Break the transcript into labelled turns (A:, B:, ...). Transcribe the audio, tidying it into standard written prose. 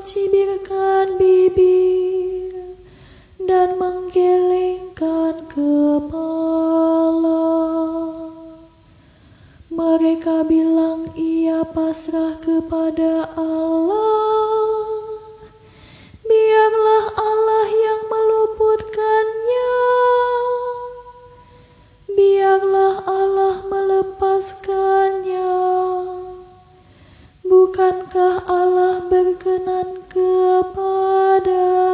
A: mencibirkan bibir dan menggelengkan kepala. Mereka bilang ia pasrah kepada Allah. Biarlah Allah yang meluputkannya. Biarlah Allah melepaskannya. Bukankah Allah berkenan kepadanya?